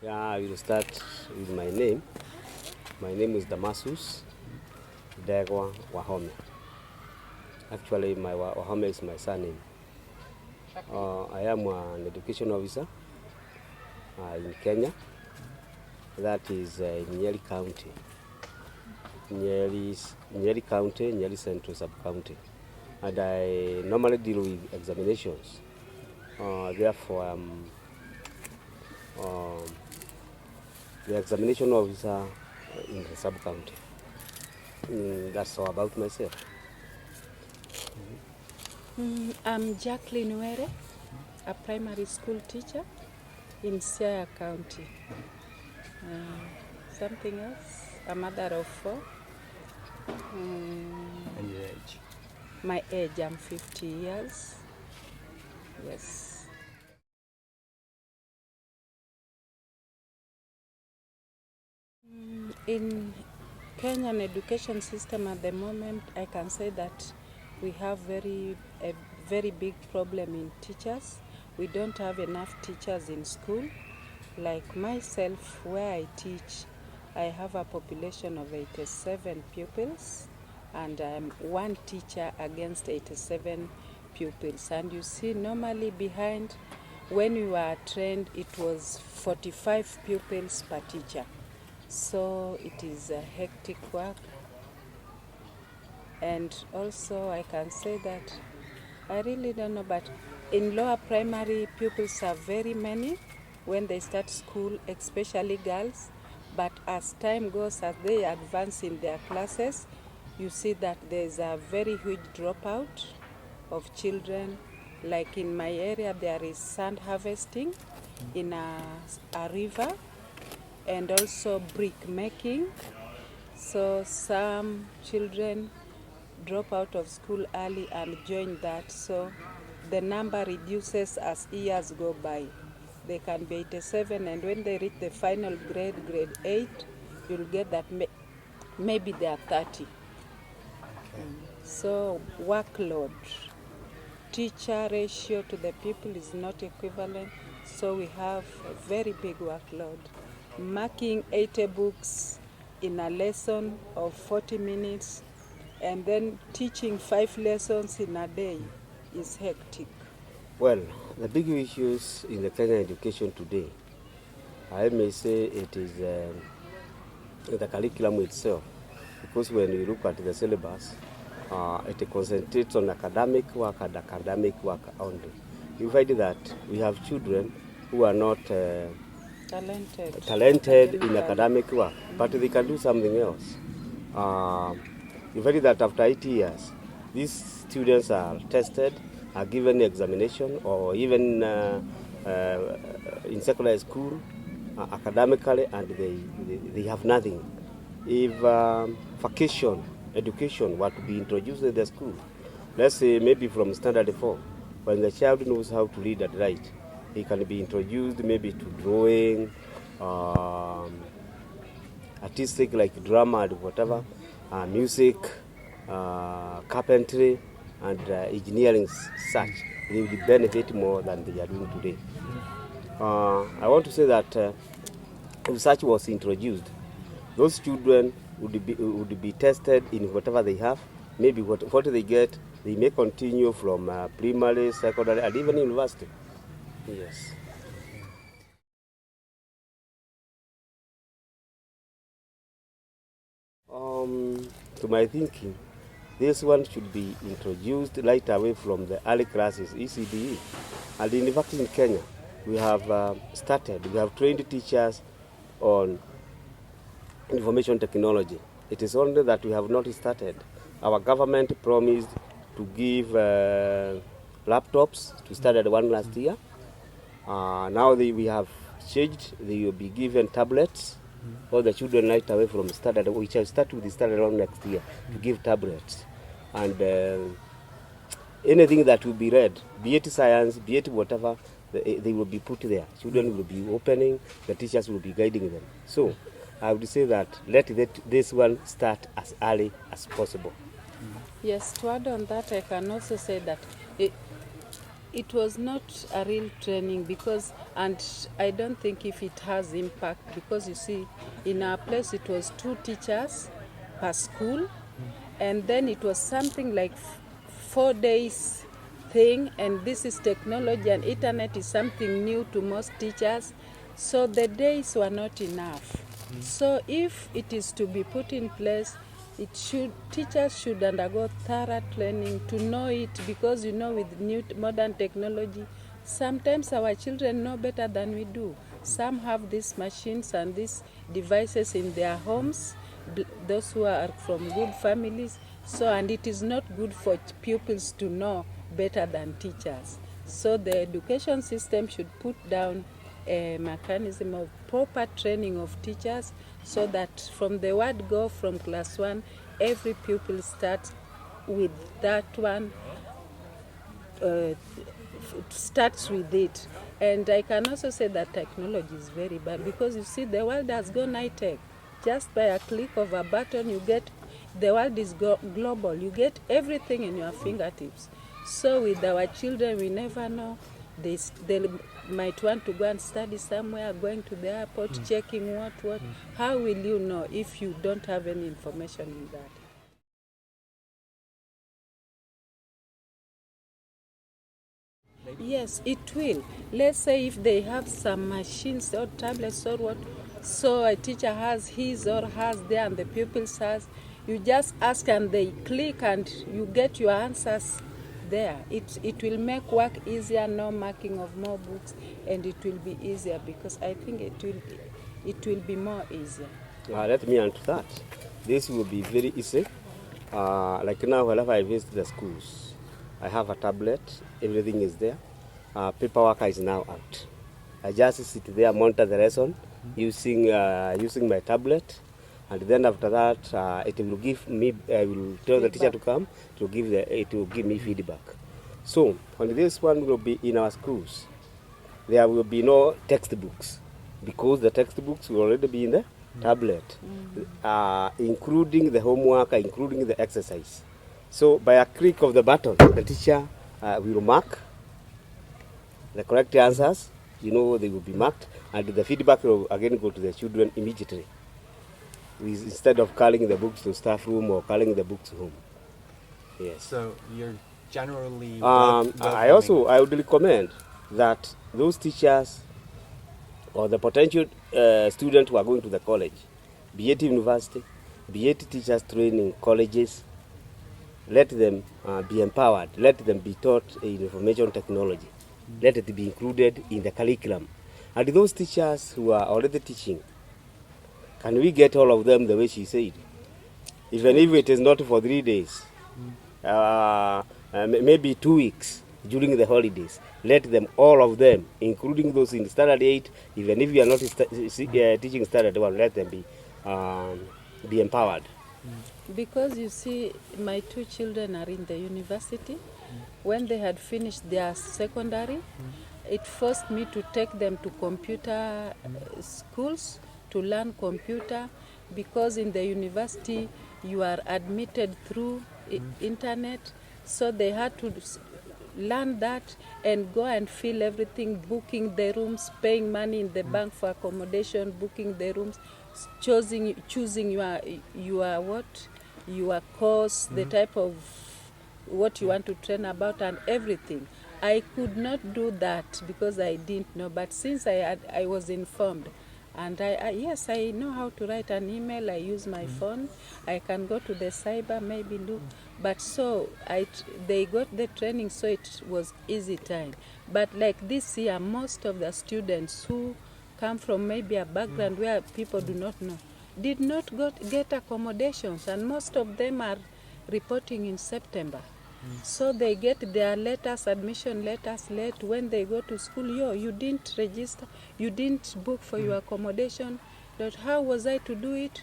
Yeah, I will start with my name. My name is Damasus Ndegwa Wahome. Actually, my Wahome is my surname. I am an education officer in Kenya. That is in Nyeri County. Nyeri County, Nyeri Central Sub-County. And I normally deal with examinations. Therefore, the examination officer in the sub-county. That's all about myself. I'm Jacqueline, a primary school teacher in Siaya County. Something else? A mother of 4. And your age? My age, I'm 50 years. Yes. In Kenyan education system at the moment, I can say that we have a very big problem in teachers. We don't have enough teachers in school. Like myself, where I teach, I have a population of 87 pupils, and I'm one teacher against 87 pupils. And you see, normally behind, when we were trained, it was 45 pupils per teacher. So it is a hectic work. And also I can say that I really don't know, but in lower primary, pupils are very many when they start school, especially girls. But as time goes, as they advance in their classes, you see that there's a very huge dropout of children. Like in my area, there is sand harvesting in a river, and also brick making. So some children drop out of school early and join that. So the number reduces as years go by. They can be 87, and when they reach the final grade, grade 8, you'll get that maybe they are 30. Okay. So workload, teacher ratio to the pupil is not equivalent. So we have a very big workload. Marking 80 books in a lesson of 40 minutes and then teaching 5 lessons in a day is hectic. Well, the big issues in the Kenyan education today, I may say it is the curriculum itself, because when you look at the syllabus, it concentrates on academic work and academic work only. You find that we have children who are not talented in academic work, but they can do something else. You find that after 8 years, these students are tested, are given examination, or even in secondary school, academically, and they have nothing. If vacation education were to be introduced in the school, let's say maybe from standard 4, when the child knows how to read and write, he can be introduced maybe to drawing, artistic like drama and whatever, music, carpentry, and engineering such. They will benefit more than they are doing today. I want to say that if such was introduced, those children would be tested in whatever they have. Maybe what they get, they may continue from primary, secondary, and even university. Yes. To my thinking, this one should be introduced right away from the early classes, ECDE. And in fact, in Kenya, we have we have trained teachers on information technology. It is only that we have not started. Our government promised to give laptops to start at one last year. Now we have changed. They will be given tablets. All the children right away from standard, which will start with the standard around next year, to give tablets. And anything that will be read, be it science, be it whatever, they will be put there. Children will be opening, the teachers will be guiding them. So I would say that let this one start as early as possible. Yes, to add on that, I can also say that It was not a real training because, and I don't think if it has impact, because you see, in our place it was 2 teachers per school, and then it was something like 4 days thing, and this is technology and internet is something new to most teachers, so the days were not enough. So if it is to be put in place, teachers should undergo thorough training to know it, because with new modern technology, sometimes our children know better than we do. Some have these machines and these devices in their homes, those who are from good families. So, and it is not good for pupils to know better than teachers. So the education system should put down a mechanism of proper training of teachers, so that from the word go, from class 1, every pupil starts with that one, starts with it. And I can also say that technology is very bad, because you see the world has gone high-tech. Just by a click of a button, the world is global. You get everything in your fingertips. So with our children, we never know. They might want to go and study somewhere, going to the airport, checking what. How will you know if you don't have any information in that? Yes, it will. Let's say if they have some machines or tablets or what, so a teacher has his or hers there and the pupils has, you just ask and they click and you get your answers there. It will make work easier, no marking of more books, and it will be easier, because I think it will be more easier. Let me add to that. This will be very easy. Like now, whenever I visit the schools, I have a tablet, everything is there. Paperwork is now out. I just sit there, monitor the lesson using my tablet, and then after that, it will give me. I will tell the teacher to come to it will give me feedback. So on this one will be in our schools. There will be no textbooks, because the textbooks will already be in the tablet, including the homework, including the exercise. So by a click of the button, the teacher will mark the correct answers. They will be marked, and the feedback will again go to the children immediately, instead of carrying the books to staff room or carrying the books home. Yes. So you're generally I would recommend that those teachers or the potential students who are going to the college, be it university, be it teachers training colleges, let them be empowered, let them be taught information technology, let it be included in the curriculum. And those teachers who are already teaching, can we get all of them the way she said? Even if it is not for 3 days, maybe 2 weeks during the holidays, let them, all of them, including those in standard 8, even if you are not teaching standard 1, let them be empowered. Because you see, my 2 children are in the university. When they had finished their secondary, it forced me to take them to computer schools to learn computer, because in the university you are admitted through internet. So they had to learn that and go and fill everything, booking the rooms, paying money in the bank for accommodation, booking the rooms, choosing your course, the type of what you want to train about and everything. I could not do that because I didn't know, but since I was informed, and yes, I know how to write an email. I use my phone. I can go to the cyber, maybe look. But so they got the training, so it was easy time. But like this year, most of the students who come from maybe a background where people do not know did not get accommodations, and most of them are reporting in September. So they get their letters, admission letters late when they go to school. You didn't register, you didn't book for your accommodation. But how was I to do it?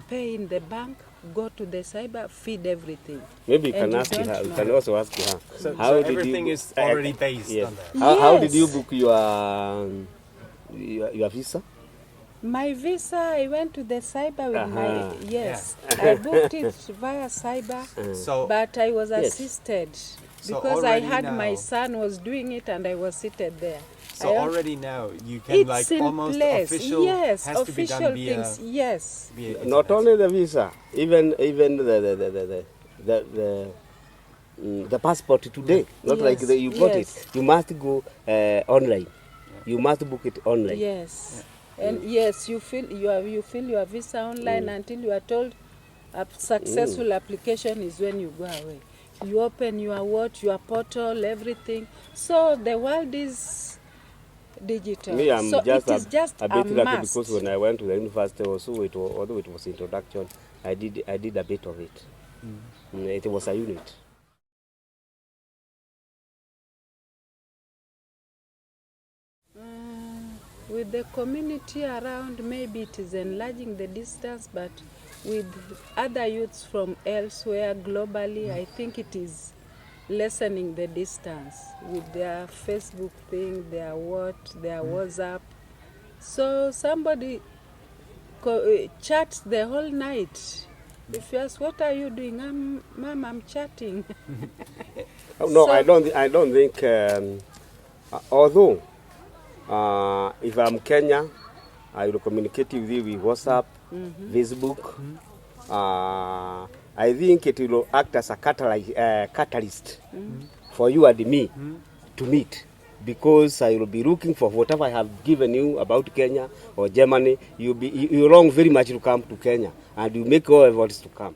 Pay in the bank, go to the cyber, feed everything. Maybe you can ask her. You can also ask her. So everything is already based on that. How did you book your visa? My visa, I went to the cyber with I booked it via cyber, but I was assisted. because I had my son was doing it and I was seated there. So already now you can it's like almost place. official, yes, has official to be done things. via, Yes. via Not only the visa, even the passport today. Not like you got it. You must go online. Yeah. You must book it online. Yes. Yeah. And yes, you fill your visa online until you are told a successful application is when you go away. You open your portal, everything. So the world is digital. Me, I'm so just it is just a bit lucky must. because when I went to the university also, although it was introduction, I did a bit of it. It was a unit. With the community around, maybe it is enlarging the distance, but with other youths from elsewhere globally, I think it is lessening the distance with their Facebook thing, their WhatsApp. So somebody chats the whole night. If you ask, what are you doing? Mom, I'm chatting. No, so, I don't think, although if I'm Kenya, I will communicate with you with WhatsApp, Facebook. I think it will act as a catalyst for you and me to meet, because I will be looking for whatever I have given you about Kenya or Germany. You long very much to come to Kenya, and you make all efforts to come.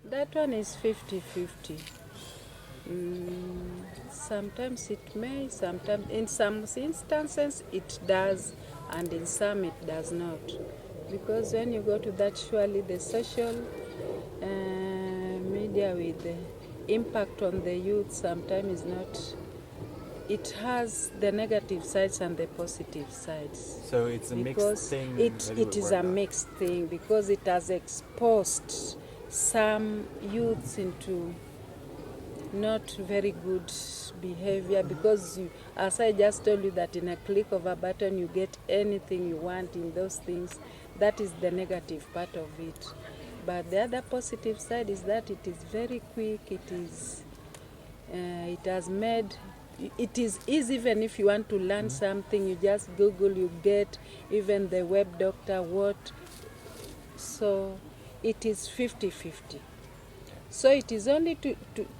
That one is 50-50. Sometimes it may, sometimes in some instances it does, and in some it does not. Because when you go to that, surely the social media with the impact on the youth sometimes is not, it has the negative sides and the positive sides. So it's a mixed thing. It is a mixed thing because it has exposed some youths into not very good behavior, because as I just told you that in a click of a button you get anything you want in those things. That is the negative part of it. But the other positive side is that it is very quick. It has made it is easy. Even if you want to learn something, you just Google, you get even the web doctor what. So it is 50-50. So it is only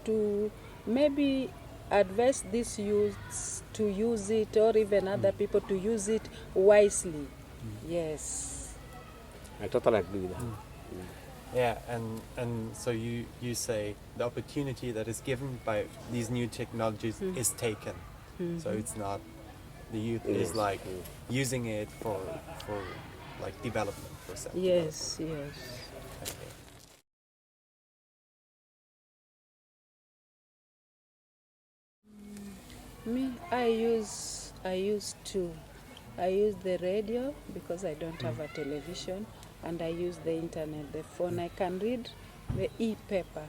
to maybe advise these youths to use it, or even other people to use it wisely. Yes. I totally agree with that. Yeah, and so you say the opportunity that is given by these new technologies is taken. So it's not, the youth is like using it for like development, for self. Yes. Okay. Me, I use two. I use the radio because I don't have a television, and I use the internet, the phone. I can read the e-paper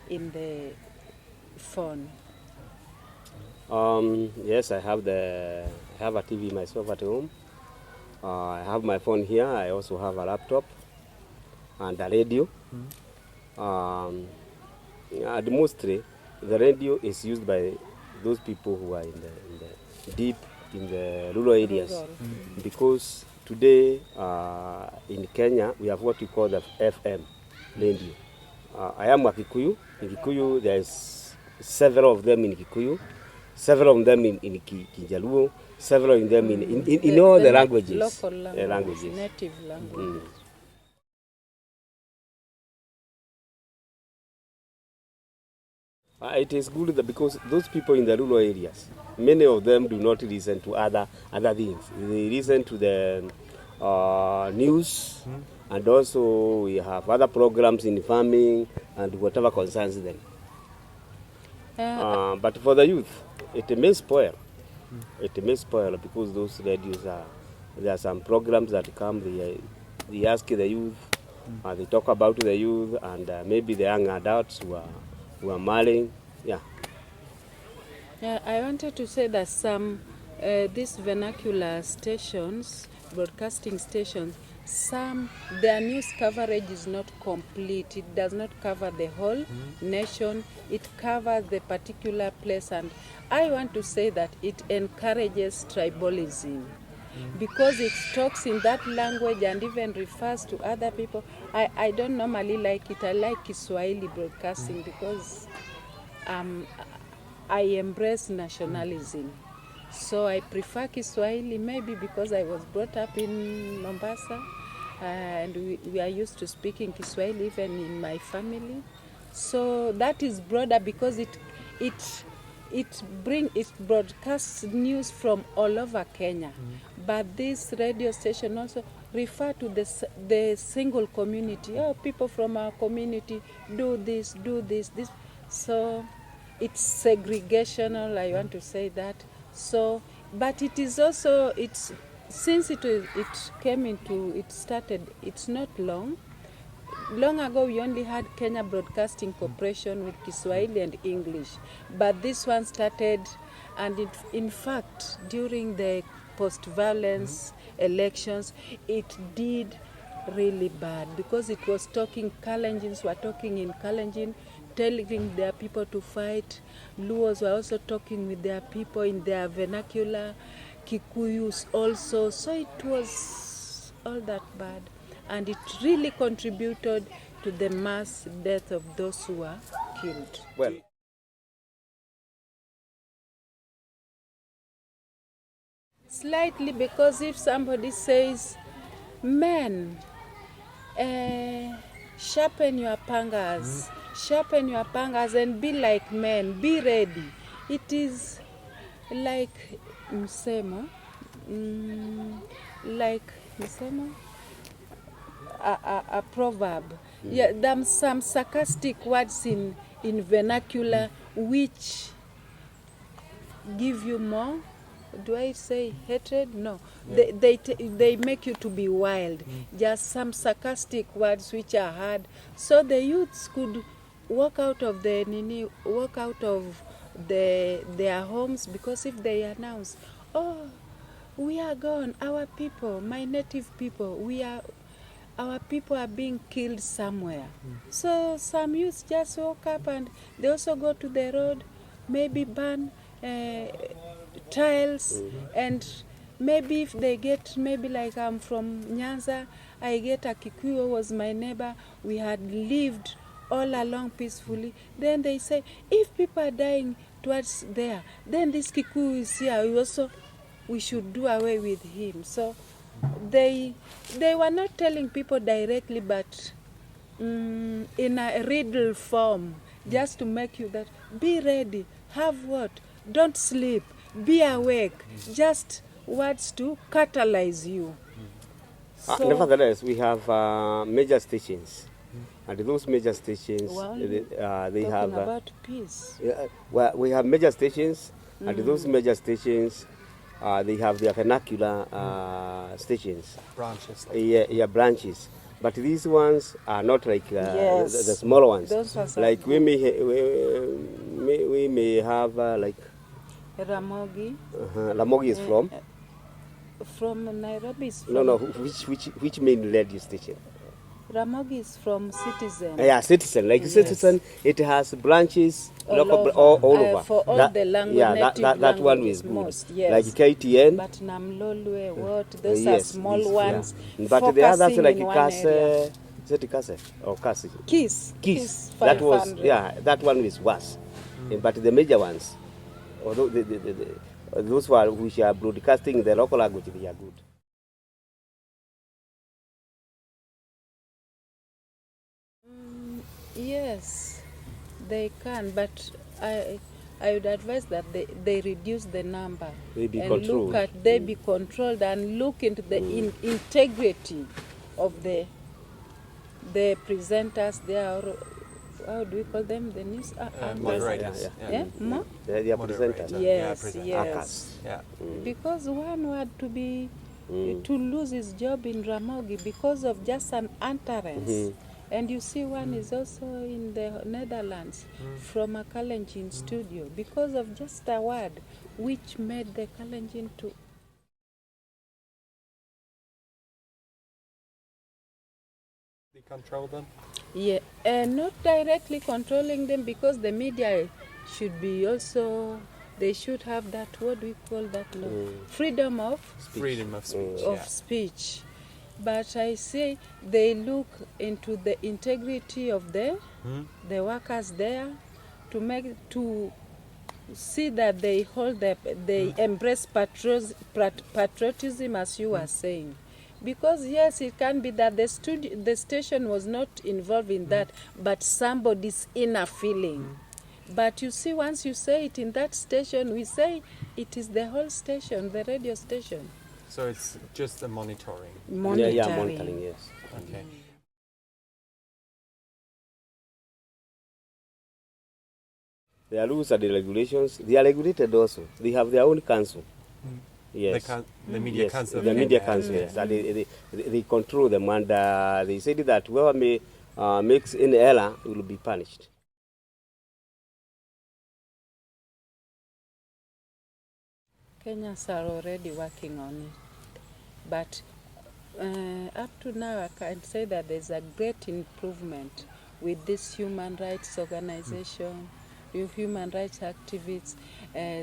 in the phone. Yes, I have a TV myself at home. I have my phone here. I also have a laptop and a radio. And mostly, the radio is used by those people who are in the deep in the rural areas, because today in Kenya we have what we call the FM radio. I am a Kikuyu. In Kikuyu, there's several of them in Kikuyu, several of them in Kijaluo, several of them in all the languages. Local languages, native languages. It is good because those people in the rural areas, many of them do not listen to other things. They listen to the news, and also we have other programs in farming and whatever concerns them. But for the youth, it may spoil. It may spoil because those radios there are some programs that come. They ask the youth, they talk about the youth, and maybe the young adults who are marrying. Yeah, I wanted to say that some these vernacular stations, broadcasting stations, their news coverage is not complete. It does not cover the whole nation. It covers the particular place, and I want to say that it encourages tribalism. Because it talks in that language and even refers to other people. I don't normally like it. I like Kiswahili broadcasting because I embrace nationalism. So I prefer Kiswahili, maybe because I was brought up in Mombasa and we are used to speaking Kiswahili even in my family. So that is broader because it broadcasts news from all over Kenya. But this radio station also refer to the single community. Oh, people from our community do this. So it's segregational, I want to say that. So, but it is also, since it started, it's not long. Long ago, we only had Kenya Broadcasting Corporation with Kiswahili and English. But this one started, and in fact, during the post-violence elections, it did really bad because it was talking, Kalenjins were talking in Kalenjin, telling their people to fight. Luos were also talking with their people in their vernacular, Kikuyus also. So it was all that bad. And it really contributed to the mass death of those who were killed. Well, slightly, because if somebody says, men, sharpen your pangas, and be like men, be ready. It is like msemo, a proverb. Yeah, there's some sarcastic words in vernacular which give you more. Do I say hatred? No. Yeah. They make you to be wild. Just some sarcastic words which are hard. So the youths could walk out of their homes, because if they announce, oh, we are gone, our people, my native people, our people are being killed somewhere. So some youths just walk up and they also go to the road, maybe burn tiles, and maybe if they get, maybe like I'm from Nyanza, I get a Kikuyu who was my neighbor, we had lived all along peacefully, then they say, if people are dying towards there, then this Kikuyu is here, we should do away with him. So they were not telling people directly, but in a riddle form, just to make you that, be ready, have what, don't sleep, be awake, just words to catalyze you. So, nevertheless, we have major stations, and those major stations, they have about peace. Well, we have major stations, and those major stations, they have their vernacular stations. Branches. Branches. But these ones are not like the smaller ones. Like we may have like Ramogi. Ramogi is from Nairobi. No. Which main radio station? Ramogi is from Citizen. Yeah, Citizen. Like Citizen, it has branches all over. For all the language, that one is good. Most, yes. Like KTN. But Namlolwe, those are small ones. Yeah. But the others like Kase, is it Kase or Kasi? Kiss. That that one is worse. But the major ones, although those which are broadcasting the local language, they are good. Yes, they can, but I would advise that they reduce the number. They be controlled. They be controlled and look into the integrity of the presenters there. How do we call them? The news moderators. They are presenters. Yes. Yeah. Because one word to lose his job in Ramogi because of just an utterance. And you see one is also in the Netherlands from a Kalenjin studio because of just a word which made the Kalenjin to control them? Yeah, not directly controlling them, because the media should be also, they should have that, what do we call that law? Freedom of Freedom of speech. speech. But I say they look into the integrity of the workers there, to see that they hold they embrace patriotism, as you were saying. Because yes, it can be that the station was not involved in that, but somebody's inner feeling. But you see, once you say it in that station, we say it is the whole station, the radio station. So it's just a monitoring. Yeah, monitoring, yes. Okay. Their rules and the regulations, they are regulated also. They have their own council. Yes. The media council. The media council, yes. And they control them, and they said that whoever makes any error will be punished. Kenyans are already working on it. But up to now, I can say that there's a great improvement with this human rights organization, with human rights activists,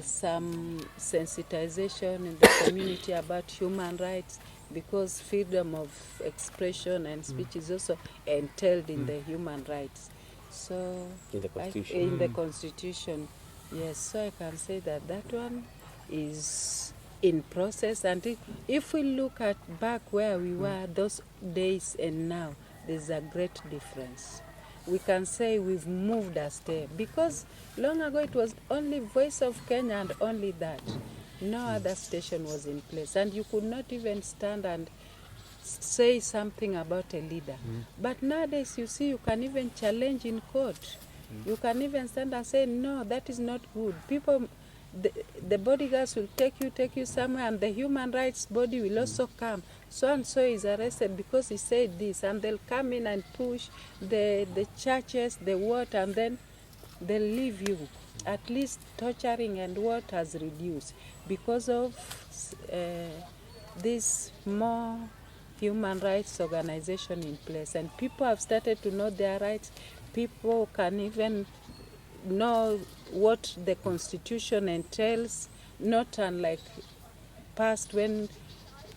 some sensitization in the community about human rights, because freedom of expression and speech is also entailed in the human rights. So In the Constitution. in the Constitution, yes. So I can say that that one is in process, and if we look at back where we were those days and now, there's a great difference. We can say we've moved a step, because long ago it was only Voice of Kenya and only that. No other station was in place, and you could not even stand and say something about a leader. But nowadays, you see, you can even challenge in court. You can even stand and say, no, that is not good. People, the bodyguards will take you somewhere, and the human rights body will also come. So and so is arrested because he said this, and they'll come in and push the churches, the what, and then they'll leave you. At least torturing and what has reduced because of this more human rights organization in place, and people have started to know their rights. People can even know what the Constitution entails, not unlike past when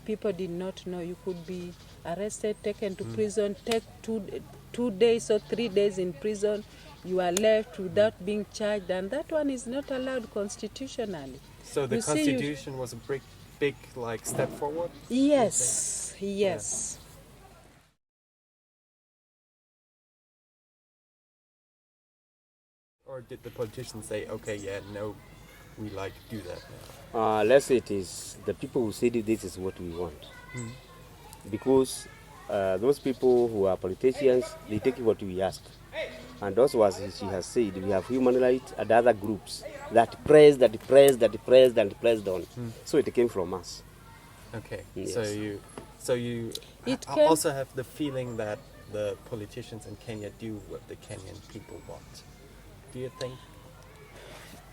people did not know. You could be arrested, taken to prison, take two days or 3 days in prison. You are left without being charged, and that one is not allowed constitutionally. So the Constitution was a big like step forward? Yes, yes. Or did the politicians say, okay, yeah, no, we like do that now? Let's say it is the people who said this is what we want. Because those people who are politicians, they take what we ask. And also, as she has said, we have human rights and other groups that pressed on. So it came from us. Okay, Yes. so you also have the feeling that the politicians in Kenya do what the Kenyan people want. Do you think?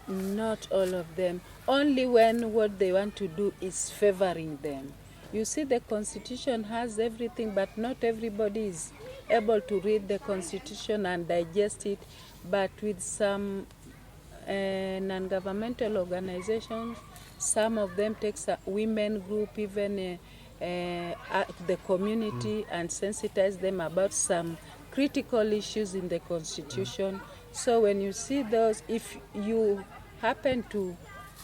Not all of them. Only when what they want to do is favoring them. You see, the Constitution has everything, but not everybody is able to read the Constitution and digest it. But with some non-governmental organizations, some of them take a women group, even the community, and sensitize them about some critical issues in the Constitution. So when you see those, if you happen to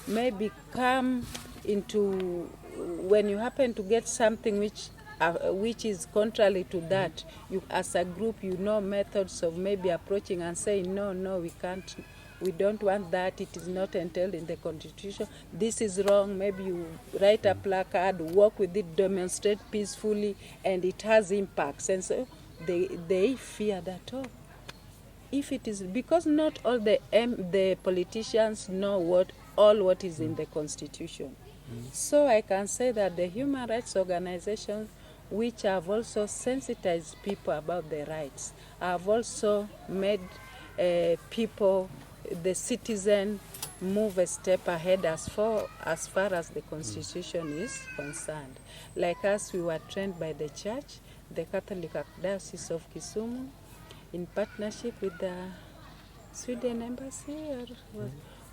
maybe come into, when you happen to get something which is contrary to that, you as a group, you know methods of maybe approaching and saying, no, we can't, we don't want that, it is not entailed in the Constitution, this is wrong. Maybe you write a placard, work with it, demonstrate peacefully, and it has impacts. And so they fear that, if it is, because not all the politicians know what is in the Constitution. So I can say that the human rights organizations, which have also sensitized people about their rights, have also made people, the citizen, move a step ahead as far as the Constitution is concerned. Like us, we were trained by the church the Catholic Archdiocese of Kisumu, in partnership with the Sweden Embassy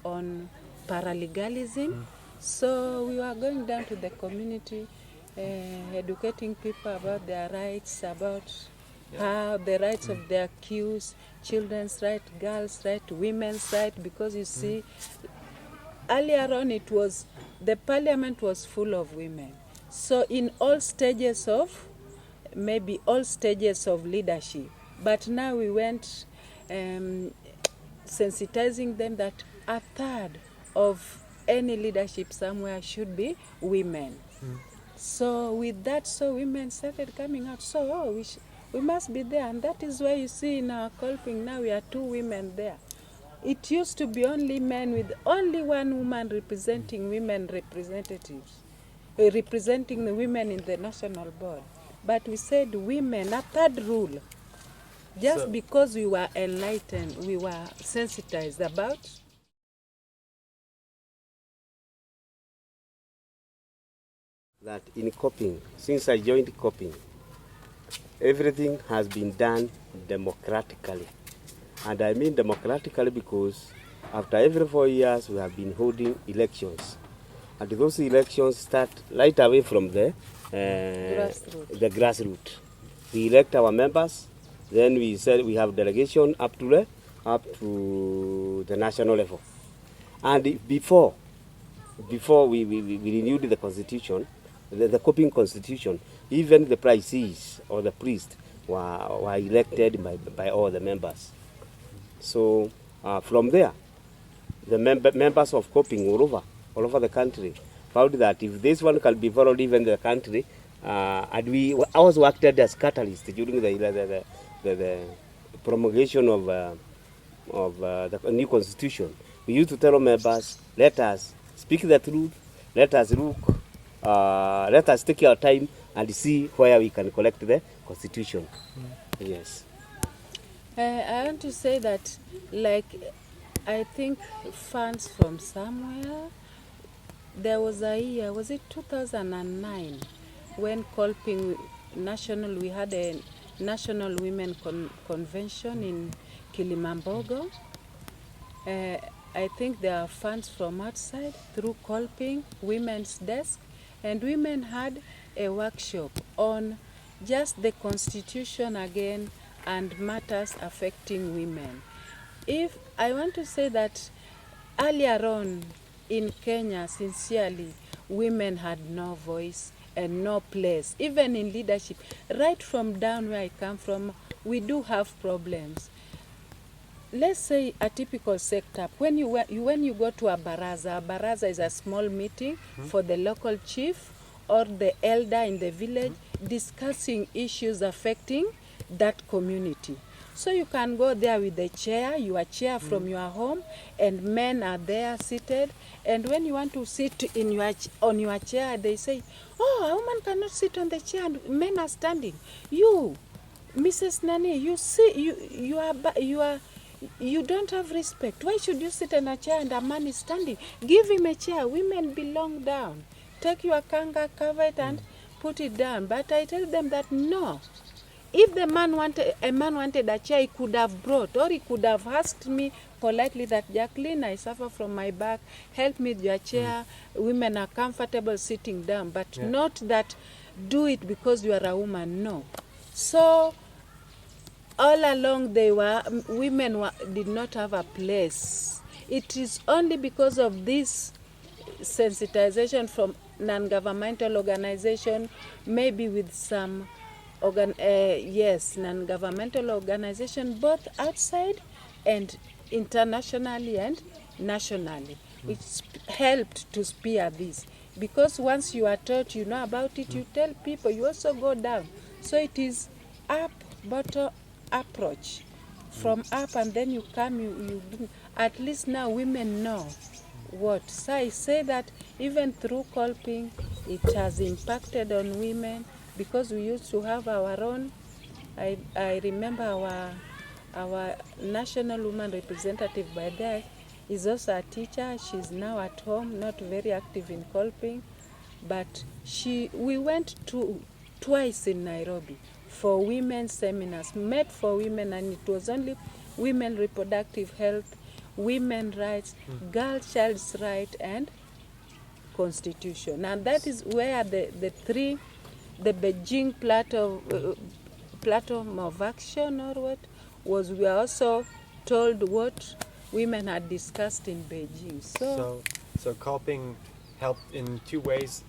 on paralegalism. So we were going down to the community, educating people about their rights, about how the rights of their accused, children's rights, girls' rights, women's rights, because you see, earlier on the parliament was full of women. So in all stages of, maybe all stages of leadership, but now we went sensitizing them that a third of any leadership somewhere should be women. So with that, so women started coming out. So we must be there, and that is why you see in our Kolping now we are 2 women there. It used to be only men with only 1 woman representing women representatives, representing the women in the national board. But we said women, a third rule, just because we were enlightened, we were sensitized about. That in Kolping, since I joined Kolping, everything has been done democratically. And I mean democratically because after every 4 years we have been holding elections. And those elections start right away from the grassroots. We elect our members, then we said we have delegation up to the national level. And before we renewed the constitution, the Kolping constitution, even the priests or the priests were elected by all the members. So from there, the members of Kolping all over the country found that if this one can be followed even in the country, and I was worked as catalyst during the promulgation of the new constitution. We used to tell members, let us speak the truth, let us look, let us take our time and see where we can collect the constitution. Yes. I want to say that, like, I think funds from somewhere, there was a year, was it 2009, when Kolping National, we had a National Women Convention in Kilimambogo. I think there are funds from outside through Kolping Women's Desk, and women had a workshop on just the constitution again and matters affecting women. If I want to say that earlier on in Kenya, sincerely, women had no voice and no place, even in leadership. Right from down where I come from, we do have problems. Let's say a typical setup. When you go to a baraza is a small meeting for the local chief or the elder in the village discussing issues affecting that community. So you can go there with the chair, your chair from your home, and men are there seated. And when you want to sit on your chair, they say, "Oh, a woman cannot sit on the chair, and men are standing." You, Mrs. Nani, you see, you don't have respect. Why should you sit in a chair and a man is standing? Give him a chair. Women belong down. Take your kanga, cover it, and put it down. But I tell them that no. If a man wanted a chair, he could have brought, or he could have asked me politely that, "Jacqueline, I suffer from my back, help me with your chair." Women are comfortable sitting down, but not that do it because you are a woman, no. So all along women did not have a place. It is only because of this sensitization from non-governmental organization, maybe with some non-governmental organization, both outside and internationally and nationally, which helped to spear this. Because once you are taught, you know about it, you tell people, you also go down. So it is up-bottom approach. From up, and then you come, you at least now women know what. So I say that even through Kolping, it has impacted on women, because we used to have our own. I remember our national woman representative by there is also a teacher. She's now at home, not very active in Kolping, but we went twice in Nairobi for women seminars made for women, and it was only women reproductive health, women rights, girl child's right, and constitution. And that is where the Beijing platform of action or what was, we are also told what women had discussed in Beijing. So Kolping helped in two ways.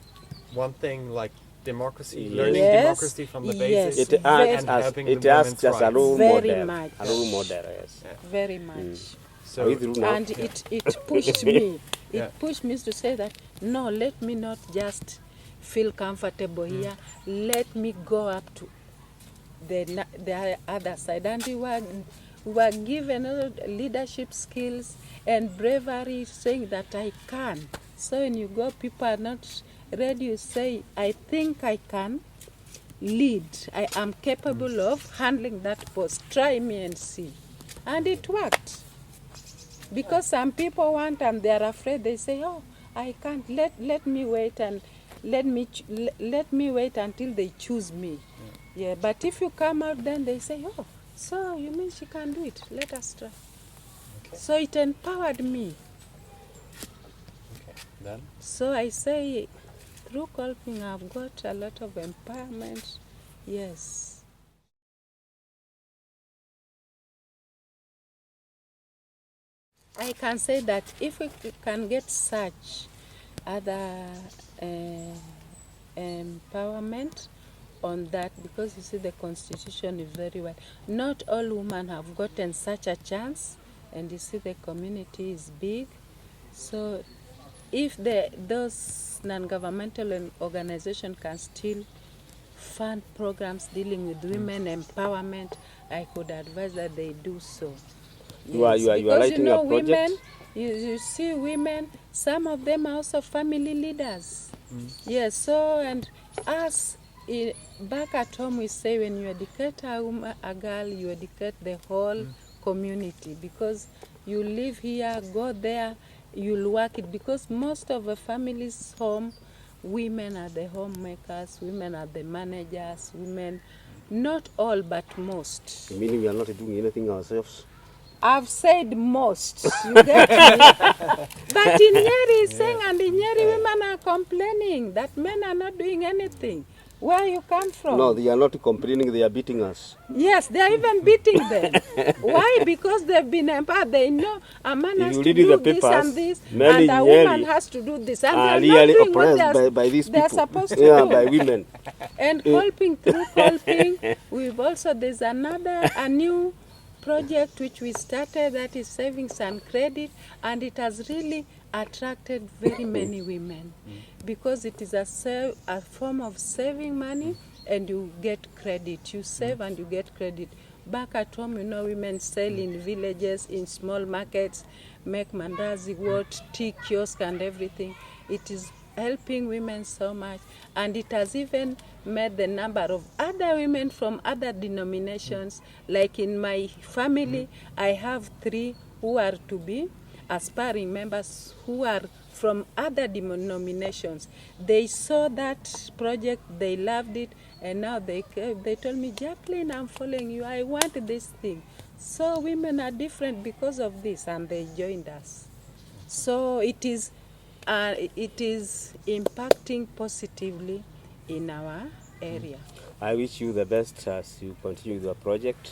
One thing like democracy, learning democracy from the basics, It acts and as, helping it the acts women's as a rights. role Very model. much. A role model, yes. Very much. So, Are we through now? And it pushed me. It Yeah. pushed me to say that, no, let me not just feel comfortable here. Let me go up to the other side. And we were given leadership skills and bravery, saying that I can. So when you go, people are not ready. You say, I think I can lead. I am capable of handling that post. Try me and see. And it worked. Because some people want and they are afraid. They say, oh, I can't. Let me wait and let me wait until they choose me. Yeah. But if you come out, then they say, oh, so you mean she can do it? Let us try. Okay. So it empowered me. Okay. Then? So I say, through Kolping, I've got a lot of empowerment. Yes. I can say that if we can get such other empowerment on that, because you see the constitution is very well. Not all women have gotten such a chance, and you see the community is big. So if those non-governmental organizations can still fund programs dealing with women empowerment, I could advise that they do so. You are lighting a project. Women, you see women, some of them are also family leaders. Yes, so, and us back at home, we say when you educate a girl, you educate the whole community, because you live here, go there, you'll work it, because most of the families home, women are the homemakers, women are the managers, women, not all, but most. Meaning we are not doing anything ourselves. I've said most, you get me? But in Nyeri is saying, and in Nyeri women are complaining that men are not doing anything. Where you come from? No, they are not complaining, they are beating us. Yes, they are even beating them. Why? Because they've been empowered. They know a man has to do this and this, and a woman has to do this. And they are not doing what by these they are people. supposed to do. By women. And Kolping, through Kolping, we've also, there's a new project which we started, that is savings and credit, and it has really attracted very many women, because it is a form of saving money and you get credit. You save and you get credit. Back at home, you know, women sell in villages, in small markets, make mandazi, tea kiosk and everything. It is helping women so much, and it has even made the number of other women from other denominations. Like in my family, I have 3 who are to be aspiring members who are from other denominations. They saw that project, they loved it, and now they told me, Jacqueline, I'm following you, I want this thing. So women are different because of this, and they joined us. So it is impacting positively in our area. I wish you the best as you continue the project.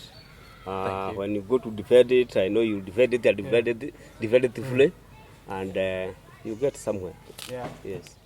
Thank you. When you go to defend it, I know you defend it and defend it fully, and you get somewhere. Yeah. Yes.